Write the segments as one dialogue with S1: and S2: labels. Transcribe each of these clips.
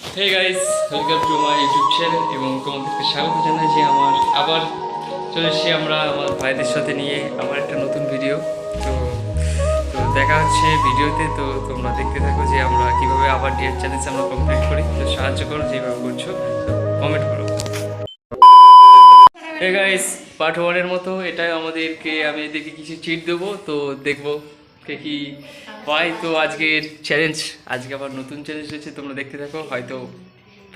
S1: Hey guys, welcome to my YouTube channel এবং তোমাদেরকে স্বাগত জানাই যে আবার চলে এসেছি আমরা আমার ভাইদের সাথে নিয়ে আবার একটা নতুন ভিডিও। তো তো দেখা হচ্ছে ভিডিওতে। তো তোমরা দেখতে থাকো যে আমরা কীভাবে আবার ডিএড চ্যালেঞ্জ আমরা কমপ্লিট করি। তো সাহায্য করো যেভাবে করছো, তো কমেন্ট করো। হে গাইস, পার্ট 1-এর মতো এটাই আমাদেরকে, আমি এদেরকে কিছু চিট দেবো, তো দেখবো কে কি পাই। তো আজকের চ্যালেঞ্জ, আজকে আবার নতুন চ্যালেঞ্জ রয়েছে, তোমরা দেখতে থাকো, হয়তো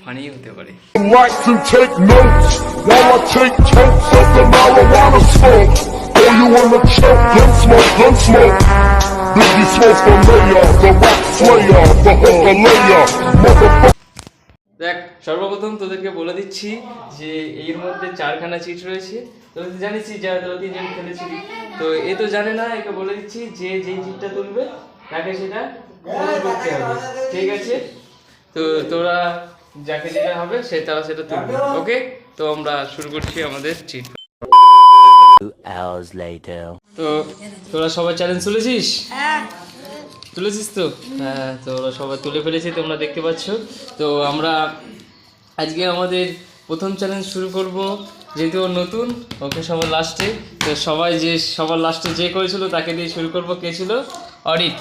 S1: ফানি হতে পারে।
S2: Relax and take notes while I take totes of the marijuana smoke. Oh, you wanna choke? Gun smoke. Biggie Smalls the mayor, the rap slayer, the hooker layer, motherfucker.
S1: দেখ, সর্বপ্রথম তোদেরকে বলে দিচ্ছি যে এর মধ্যে 4খানা চিট রয়েছে। তোদের তো জানিস যা তোরা 3 জন খেলেছিলি, তো এ তো জানে না। একে বলে দিচ্ছি যে যেই চিটটা তুলবে তাকে সেটা পূরণ করতে হবে, ঠিক আছে? তো তোরা যাকে যেটা হবে তারা সেটা তুলবে, ওকে? তো আমরা শুরু করছি আমাদের চিট।
S3: 2 hours later.
S1: তো তোরা সবাই চ্যালেঞ্জ তুলেছিস? তুলেছিস তো? হ্যাঁ, তো ওরা সবাই তুলে ফেলেছি, তোমরা দেখতে পাচ্ছ। তো আমরা আজকে আমাদের প্রথম চ্যালেঞ্জ শুরু করব, যেহেতু ও নতুন, ওকে সবার লাস্টে। তো সবার লাস্টে যে করেছিল তাকে দিয়ে শুরু করব। কে ছিল? অরিত।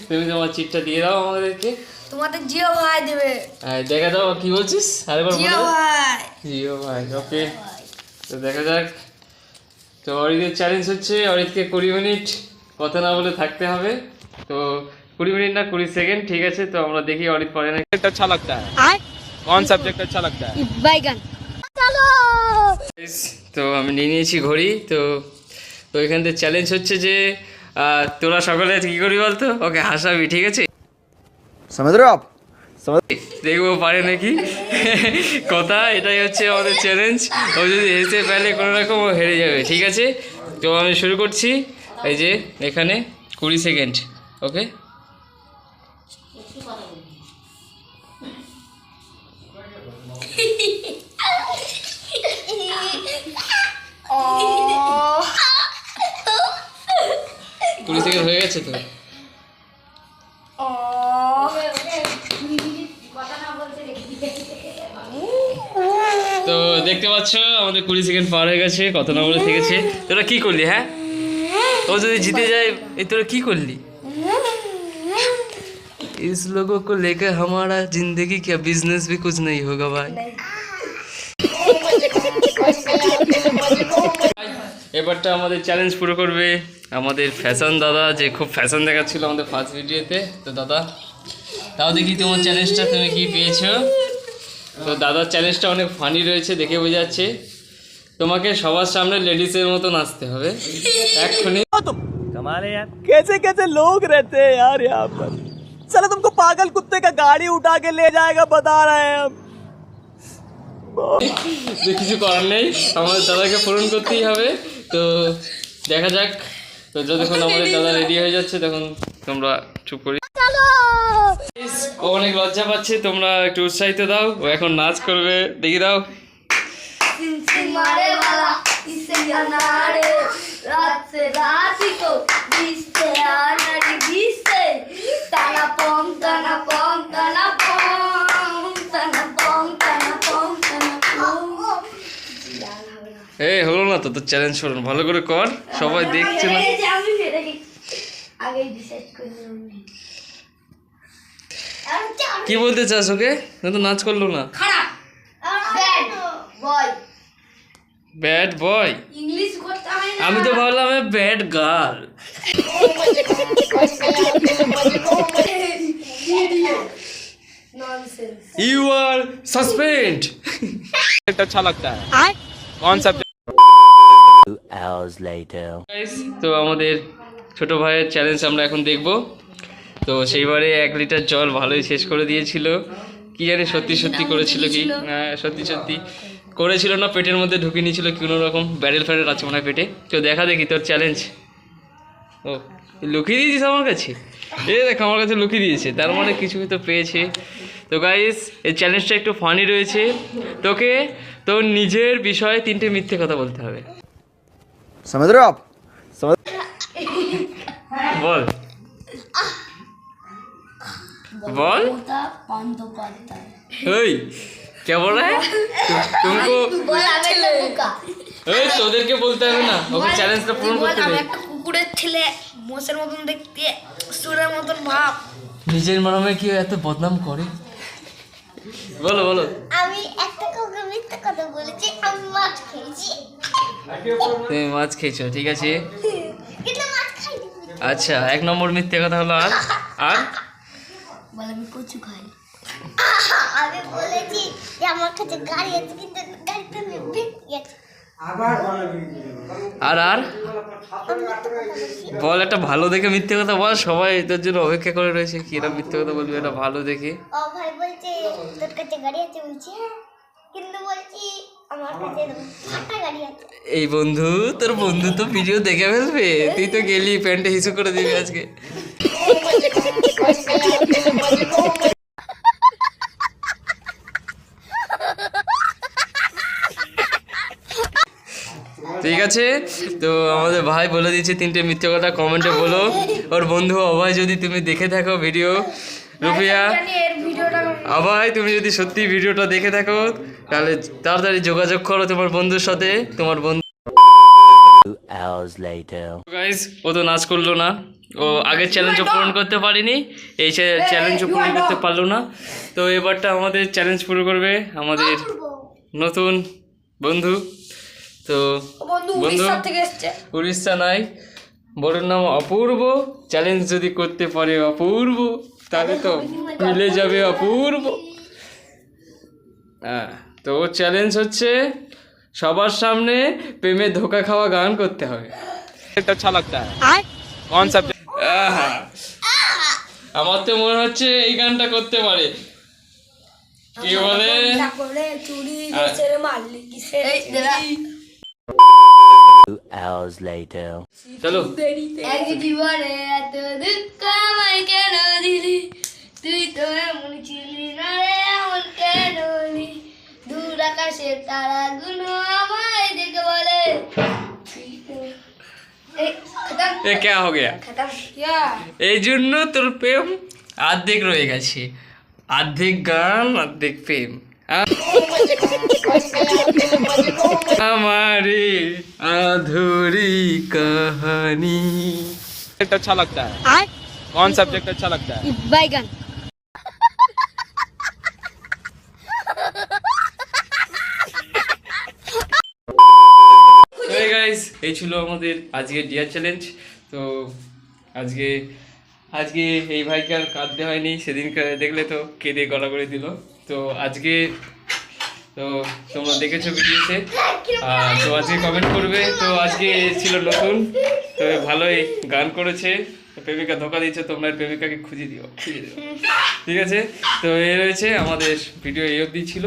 S1: তুমি তোমার চিটটা দিয়ে দাও আমাদেরকে।
S4: তোমাদের জিও ভাই দেবে।
S1: হ্যাঁ, দেখা দাও কি বলছিস, আরেকবার বলে।
S4: জিও ভাই।
S1: জিও ভাই, ওকে। তো দেখা যাক। তো অরিতের চ্যালেঞ্জ হচ্ছে, অরিতকে 20 মিনিট কথা না বলে থাকতে হবে। তো 20 মিনিট না 20 সেকেন্ড, ঠিক আছে? তো আমরা দেখি অরিত পারে না।
S5: अच्छा लगता है? कौन सब्जेक्ट अच्छा लगता है?
S4: বাইগান। চলো।
S1: তো আমি নিয়ে নিয়েছি ঘড়ি। তো তো এখান থেকে চ্যালেঞ্জ হচ্ছে যে তোরা সকালে কি করবি বলতো? ওকে হাসাবি, ঠিক আছে?
S5: समझ रहे हो आप?
S1: দেখবো পারে নাকি কথা। এটাই হচ্ছে আমাদের চ্যালেঞ্জ। ও যদি হেসে ফেলে কোনো রকম, ও হেরে যাবে, ঠিক আছে? তো আমি শুরু করছি। এই যে এখানে 20 সেকেন্ড, ওকে? কুড়ি সেকেন্ড হয়ে গেছে। তো দেখতে পাচ্ছ আমাদের 20 সেকেন্ড পার হয়ে গেছে, কত না বলে থেকেছে। তোরা কি করলি? হ্যাঁ, ও যদি জিতে যায়, এই তোরা কি করলি? इस लोगों को लेकर हमारा जिंदगी क्या बिजनेस भी कुछ नहीं होगा भाई। এবারটা আমাদের চ্যালেঞ্জ পুরো করবে আমাদের ফ্যাশন দাদা, যে খুব ফ্যাশন দেখাচ্ছিল আমাদের ফার্স্ট ভিডিওতে। তো দাদা, তাও দেখি তোমার চ্যালেঞ্জটা তুমি কি পেয়েছো। তো দাদার চ্যালেঞ্জটা অনেক ফানি রয়েছে, দেখে বোঝা যাচ্ছে। তোমাকে সবার সামনে লেডিসের মতো নাচতে হবে এক্ষুনি।
S5: कमाल है यार, कैसे कैसे लोग रहते हैं यार यहाँ पर। चलो तुमको पागल कुत्ते का गाड़ी उठा के ले जाएगा, बता रहे हैं हम।
S1: কিছু করার নেই, আমাদের দাদাকে পূরণ করতেই হবে। তো দেখা যাক। তো যতক্ষণ আমাদের দাদা রেডি হয়ে যাচ্ছে, তখন তোমরা চুপ করি। ও অনেক লজ্জা পাচ্ছে, তোমরা একটু উৎসাহিত দাও। ও এখন নাচ করবে, দেখি দাও।
S4: मारे वाला इससे अनारे रात से रात को बीसते आनारी बीसते ताना पोंग ताना पोंग ताना पोंग ताना पोंग ताना पोंग ताना पोंग।
S1: এই হলো না তো তোর চ্যালেঞ্জ, শোন ভালো করে কর, সবাই দেখছে না।
S4: আমি ফেলে গেছি, আগে ডিসাইড করে নিলাম।
S1: কি বলতে চাস ওকে? না তো নাচ করলো না।
S4: খারাপ bad boy,
S1: bad boy.
S4: English করতে হয় না।
S1: আমি তো ভাবলাম bad girl.
S4: Nonsense.
S1: You are suspend.
S5: अच्छा लगता है? कौन सब्जेक्ट?
S3: 2 hours later.
S1: তো আমাদের ছোট ভাইয়ের চ্যালেঞ্জ আমরা এখন দেখব। তো সেইবারে 1 লিটার জল ভালোই শেষ করে দিয়েছিল। কি জানি সত্যি করেছিল কি না, সত্যি করেছিল না, পেটের মধ্যে ঢুকে নিয়েছিল কোনো রকম। ব্যারেল ফ্যারেল আছে মনে হয় পেটে। তো দেখা দেখি তোর চ্যালেঞ্জ। ও লুকিয়ে দিয়েছিস আমার কাছে? দেখ, আমার কাছে লুকিয়ে দিয়েছে, তার মানে কিছু তো পেয়েছে। তো গাইস, এই চ্যালেঞ্জটা একটু ফানি রয়েছে। তোকে তোর নিজের বিষয়ে 3টে মিথ্যে কথা বলতে হবে।
S5: समझ रहे हो आप? समझ
S1: বল। बोल
S4: ममता बंदोपाध्याय।
S1: ओए क्या बोल रहा है तुमको
S4: बोल আমি একটা বোকা।
S1: ওই তোদেরকে বলতে হবে না ওকে চ্যালেঞ্জটা পূরণ করতে
S4: আমি
S1: হবে
S4: একটা কুকুরের ছেলে, মোষের মতন দেখতে, সুরের মতন ভাব।
S1: নিজের মারামে কি এত বদনাম করে বলো বলো
S4: আমি একটা কুকুর মিথ্যা কথা বলেছি, আমি মাছ খেয়েছি।
S1: তুমি মাছ খেয়েছো ঠিক আছে
S4: কিন্তু মাছ খাইনি।
S1: আচ্ছা 1 নম্বর মিথ্যে কথা হলো আর আর
S4: বল আমি কচু খাই। আমি বলেছি যে আমার কাছে গাড়ি আছে, কিন্তু গাড়িটা আমি ভেঙে গেছে।
S1: আর আর বল একটা ভালো দেখে মিথ্যে কথা বল সবাই তোর জন্য অপেক্ষা করে রয়েছে কি এরা মিথ্যে কথা বলবি এটা ভালো দেখে
S4: ও ভাই বলছে তোর কাছে গাড়ি আছে, বলছি হ্যাঁ, কিন্তু বলছি আমার কাছে ফাটা গাড়ি আছে।
S1: এই বন্ধু তোর বন্ধু তো ভিডিও দেখে ফেলবে তুই তো গেলি প্যান্টে হিসু করে দিবি আজকে ঠিক আছে তো আমাদের ভাই বলে দিয়েছে 3টে মিথ্যে কথা কমেন্টে বলো ওর বন্ধু অভয় যদি তুমি দেখে থাকো ভিডিও রুফিয়া অভয় তুমি যদি সত্যি ভিডিওটা দেখে থাকো তাহলে তাড়াতাড়ি যোগাযোগ করো তোমার বন্ধুর সাথে তোমার বন্ধু
S3: 2 hours later.
S1: গাইস ও তো নাচ করলো না ও আগের চ্যালেঞ্জও পূরণ করতে পারিনি এই চ্যালেঞ্জও পূরণ করতে পারলো না তো এবারটা আমাদের চ্যালেঞ্জ পুরো করবে আমাদের নতুন বন্ধু তো বন্ধু উড়িষ্যা নাই বড়ের নাম অপূর্ব চ্যালেঞ্জ যদি করতে পারে অপূর্ব তাহলে তো মিলে যাবে অপূর্ব হ্যাঁ তো ওর চ্যালেঞ্জ হচ্ছে সবার সামনে প্রেমে ধোকা খাওয়া গান করতে হবে
S5: अच्छा लगता है कौन सा
S1: আহা, আমার তো মনে হচ্ছে এই গানটা করতে পারে কি বলে
S4: এই
S3: 2 hours later.
S1: চলো
S4: এক জীবনে এত দুঃখ আমায় কেন দিলি, তুই তো এমন ছিলি না রে, এমন কেন হলি, দূর আকাশের তারাগুলো আমায় দেখে বলে
S1: এ কে হো গয়া এই জন্য তোর প্রেম অর্ধেক রয়ে গেছে অর্ধেক গান অর্ধেক প্রেম हमारी अधूरी कहानी
S5: अच्छा लगता है कौन सब्जेक्ट अच्छा लगता है
S4: बैगन
S1: তো গাইস এই ছিল আমাদের আজকে ডিয়ার চ্যালেঞ্জ তো আজকে আজকে এই ভাইকে আর কাঁদতে হয়নি সেদিনকে দেখলে তো কেঁদে গলা করে দিল তো আজকে তো তোমরা দেখেছো ভিডিওতে তো আজকে কমেন্ট করবে তো আজকে ছিল নতুন তো ভালোই গান করেছে প্রেমিকা ধোকা দিয়েছে তোমরা প্রেমিকাকে খুঁজে দিও ঠিক আছে তো এই রয়েছে আমাদের ভিডিও এই অবধি ছিল